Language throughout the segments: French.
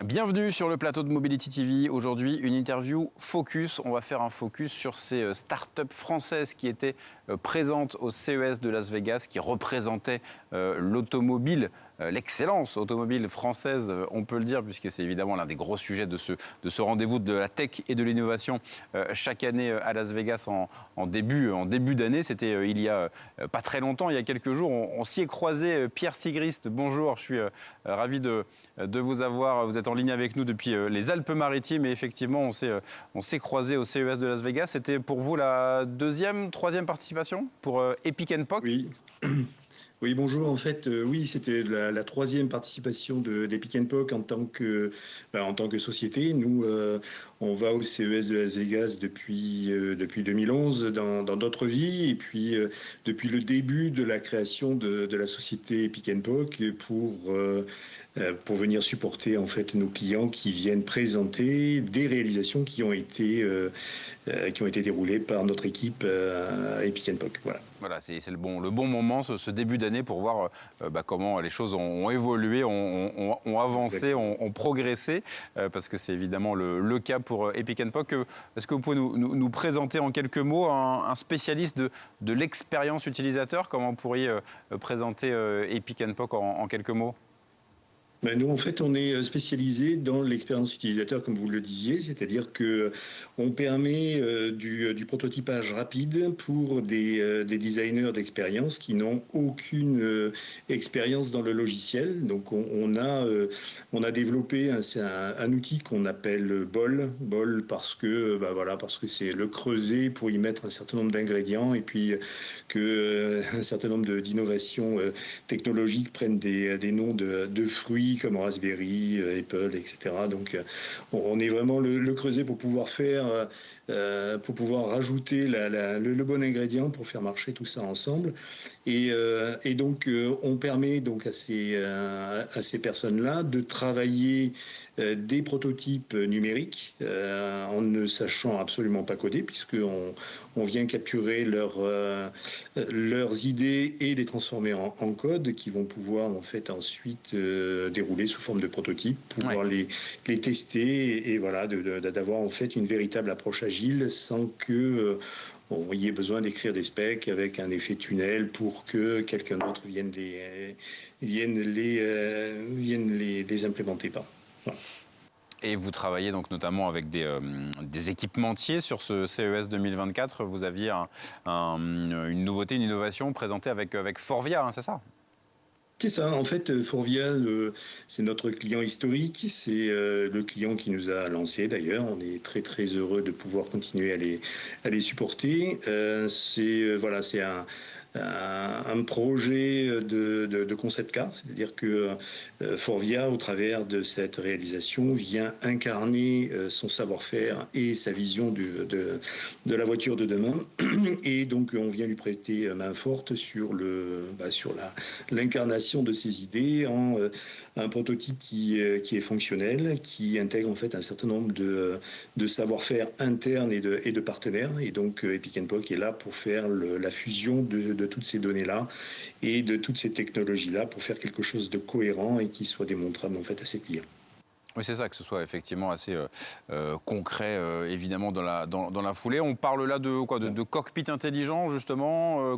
Bienvenue sur le plateau de Mobility TV. Aujourd'hui, une interview focus. On va faire un focus sur ces startups françaises qui étaient présentes au CES de Las Vegas, qui représentaient l'automobile, l'excellence automobile française, on peut le dire, puisque c'est évidemment l'un des gros sujets de ce rendez-vous de la tech et de l'innovation chaque année à Las Vegas en début d'année. C'était il y a pas très longtemps, il y a quelques jours. On s'y est croisé. Pierre Sigrist, bonjour, je suis ravi de vous avoir. Vous êtes en ligne avec nous depuis les Alpes-Maritimes et effectivement, on s'est croisé au CES de Las Vegas. C'était pour vous la troisième participation pour Epic & Poc? Oui. Oui, bonjour. En fait, oui, c'était la troisième participation d'Epic & Poc en tant que société. Nous, on va au CES de Las Vegas depuis 2011 dans d'autres vies, et puis depuis le début de la création de la société Epic & Poc pour venir supporter en fait nos clients qui viennent présenter des réalisations qui ont été déroulées par notre équipe Epic & Poc. Voilà, c'est le bon moment, ce début d'année, pour voir comment les choses ont évolué, ont avancé, ont progressé, parce que c'est évidemment le cas pour Epic & Poc. Est-ce que vous pouvez nous présenter en quelques mots un spécialiste de l'expérience utilisateur? Comment vous pourriez présenter Epic & Poc en quelques mots? Ben nous, en fait, on est spécialisé dans l'expérience utilisateur, comme vous le disiez, c'est-à-dire qu'on permet du prototypage rapide pour des designers d'expérience qui n'ont aucune expérience dans le logiciel. Donc, on a développé un outil qu'on appelle BOL parce que c'est le creuset pour y mettre un certain nombre d'ingrédients et puis un certain nombre d'innovations technologiques prennent des noms de fruits comme Raspberry, Apple, etc. Donc, on est vraiment le creuset pour pouvoir rajouter le bon ingrédient pour faire marcher tout ça ensemble. Et donc, on permet donc à ces personnes-là de travailler des prototypes numériques en ne sachant absolument pas coder, puisqu'on vient capturer leurs idées et les transformer en code qui vont pouvoir en fait ensuite dérouler sous forme de prototypes, pouvoir les tester et voilà, d'avoir en fait une véritable approche agile sans que il y ait besoin d'écrire des specs avec un effet tunnel pour que quelqu'un d'autre vienne les implémenter. Voilà. Et vous travaillez donc notamment avec des équipementiers sur ce CES 2024. Vous aviez une nouveauté, une innovation présentée avec Forvia, hein, c'est ça? C'est ça, en fait, Forvia, c'est notre client historique, c'est le client qui nous a lancé d'ailleurs. On est très très heureux de pouvoir continuer à les supporter. C'est un projet de concept car, c'est-à-dire que Forvia, au travers de cette réalisation, vient incarner son savoir-faire et sa vision de la voiture de demain. Et donc, on vient lui prêter main forte sur l'incarnation de ses idées en un prototype qui est fonctionnel, qui intègre en fait un certain nombre de savoir-faire internes et de partenaires. Et donc, Epic & Poc est là pour faire la fusion de toutes ces données-là et de toutes ces technologies-là pour faire quelque chose de cohérent et qui soit démontrable en fait à ses clients. Oui, c'est ça, que ce soit effectivement assez concret, évidemment, dans la foulée. On parle là de cockpit intelligent, justement,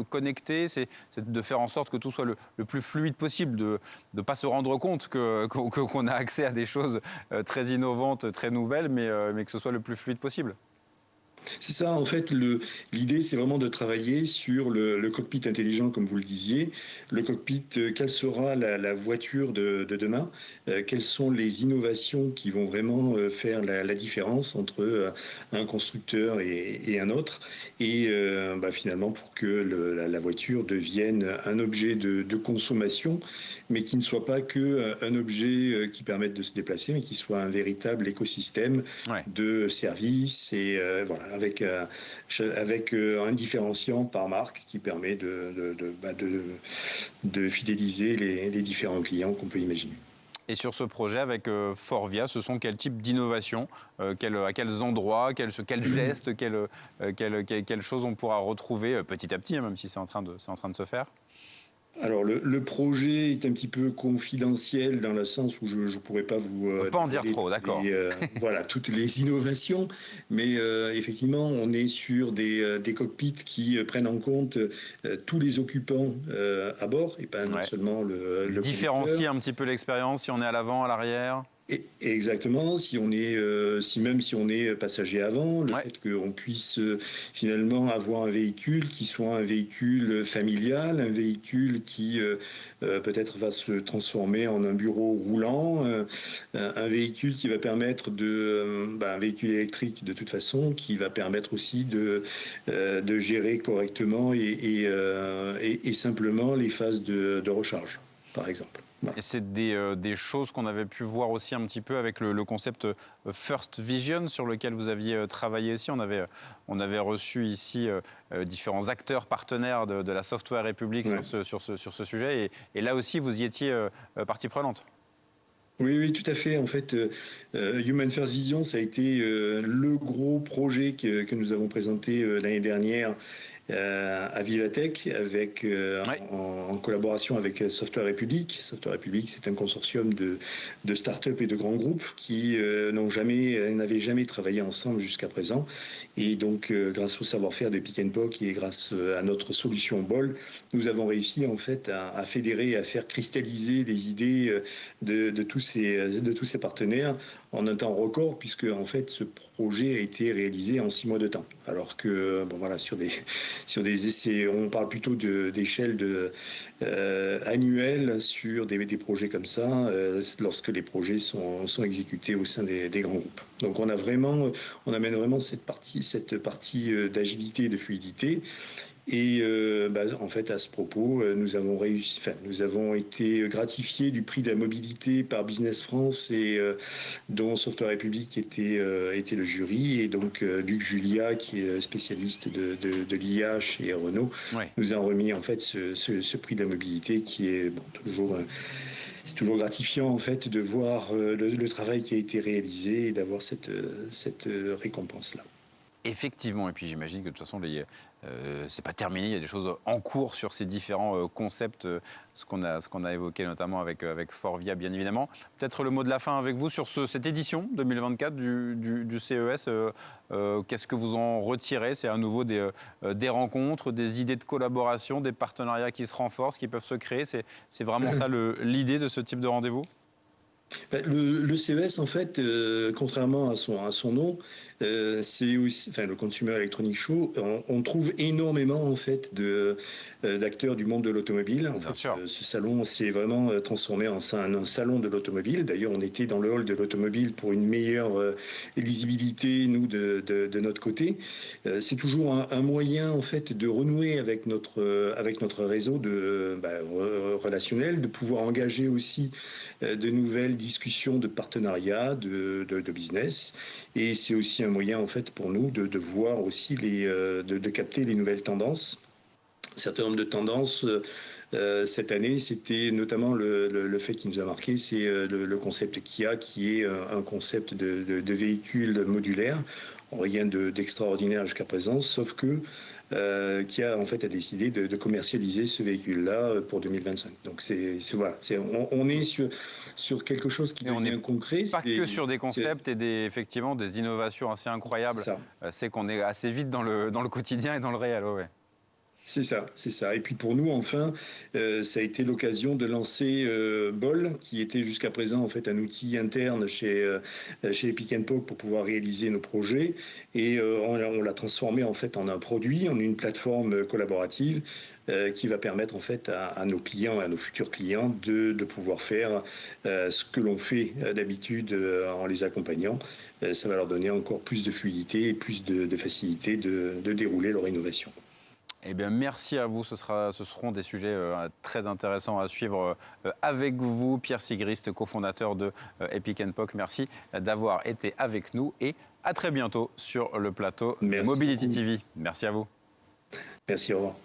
connecté. C'est de faire en sorte que tout soit le plus fluide possible, de ne pas se rendre compte qu'on a accès à des choses très innovantes, très nouvelles, mais que ce soit le plus fluide possible. C'est ça, en fait, l'idée, c'est vraiment de travailler sur le cockpit intelligent, comme vous le disiez. Le cockpit, quelle sera la voiture de demain? Quelles sont les innovations qui vont vraiment faire la différence entre un constructeur et un autre? Et finalement, pour que la voiture devienne un objet de consommation, mais qui ne soit pas qu'un objet qui permette de se déplacer, mais qui soit un véritable écosystème de services et voilà, avec un différenciant par marque qui permet de fidéliser les différents clients qu'on peut imaginer. Et sur ce projet avec Forvia, ce sont quel type d'innovation, à quels endroits, quels gestes, quelles choses on pourra retrouver petit à petit, hein, même si c'est en train de se faire? Alors le projet est un petit peu confidentiel dans le sens où je ne pourrais pas vous On peut pas en dire trop, d'accord. voilà, toutes les innovations, mais effectivement on est sur des cockpits qui prennent en compte tous les occupants à bord et pas Ouais. seulement le Différencier conducteur. un petit peu l'expérience, si on est à l'avant, à l'arrière. Exactement, si on est, même si on est passager avant, le Ouais. fait qu'on puisse finalement avoir un véhicule qui soit un véhicule familial, un véhicule qui peut-être va se transformer en un bureau roulant, un véhicule qui va permettre un véhicule électrique de toute façon, qui va permettre aussi de gérer correctement et simplement les phases de recharge, par exemple. Voilà. Et c'est des choses qu'on avait pu voir aussi un petit peu avec le concept First Vision sur lequel vous aviez travaillé aussi. On avait reçu ici différents acteurs partenaires de la Software République Ouais. sur ce sujet. Et là aussi, vous y étiez partie prenante. Oui, oui, tout à fait. En fait, Human First Vision, ça a été le gros projet que nous avons présenté l'année dernière à Vivatech, Ouais. en collaboration avec Software République. Software République, c'est un consortium de start-up et de grands groupes qui n'avaient jamais travaillé ensemble jusqu'à présent. Et donc, grâce au savoir-faire de Pick and Pock et grâce à notre solution BOL, nous avons réussi en fait à fédérer et à faire cristalliser les idées de tous ces partenaires en un temps record, puisque en fait ce projet a été réalisé en 6 mois de temps. Alors que bon voilà, sur des essais, on parle plutôt d'échelle annuelle sur des projets comme ça, lorsque les projets sont exécutés au sein des grands groupes. Donc on amène vraiment cette partie d'agilité et de fluidité. Et en fait, à ce propos, nous avons été gratifiés du prix de la mobilité par Business France et dont Software République était le jury. Et donc, Luc Julia, qui est spécialiste de l'IA chez Renault, Ouais. nous a remis en fait ce prix de la mobilité qui est toujours. C'est toujours gratifiant en fait de voir le travail qui a été réalisé et d'avoir cette récompense-là. Effectivement, et puis j'imagine que de toute façon, c'est pas terminé, il y a des choses en cours sur ces différents concepts, ce qu'on a évoqué notamment avec Forvia, bien évidemment. Peut-être le mot de la fin avec vous sur cette édition 2024 du CES. Qu'est-ce que vous en retirez? C'est à nouveau des rencontres, des idées de collaboration, des partenariats qui se renforcent, qui peuvent se créer. C'est vraiment ça l'idée de ce type de rendez-vous? Le CES, en fait, contrairement à son nom, c'est aussi, enfin, le Consumer Electronics Show, on trouve énormément en fait d'acteurs du monde de l'automobile. En Bien fait, sûr. ce salon s'est vraiment transformé en un salon de l'automobile. D'ailleurs, on était dans le hall de l'automobile pour une meilleure lisibilité, nous, de notre côté. C'est toujours un moyen en fait de renouer avec notre réseau relationnel, de pouvoir engager aussi de nouvelles discussions de partenariat, de business. Et c'est aussi un moyen en fait pour nous de voir aussi de capter les nouvelles tendances. Un certain nombre de tendances cette année, c'était notamment le fait qui nous a marqué, c'est le concept Kia, qui est un concept de véhicule modulaire. Rien d'extraordinaire jusqu'à présent, sauf que Kia en fait a décidé de commercialiser ce véhicule-là pour 2025. Donc voilà, on est sur quelque chose qui devient concret. Pas que sur des concepts et effectivement des innovations assez incroyables. C'est qu'on est assez vite dans le quotidien et dans le réel. Ouais. C'est ça, c'est ça. Et puis pour nous, enfin, ça a été l'occasion de lancer BOL, qui était jusqu'à présent en fait un outil interne chez Pick and Pock pour pouvoir réaliser nos projets. Et on l'a transformé en fait en un produit, en une plateforme collaborative qui va permettre en fait à nos clients et à nos futurs clients de pouvoir faire ce que l'on fait d'habitude en les accompagnant. Ça va leur donner encore plus de fluidité et plus de facilité de dérouler leur innovation. Eh bien, merci à vous. Ce seront des sujets très intéressants à suivre avec vous. Pierre Sigrist, cofondateur de Epic & Pock. Merci d'avoir été avec nous et à très bientôt sur le plateau de Mobility TV. Merci à vous. Merci, au revoir.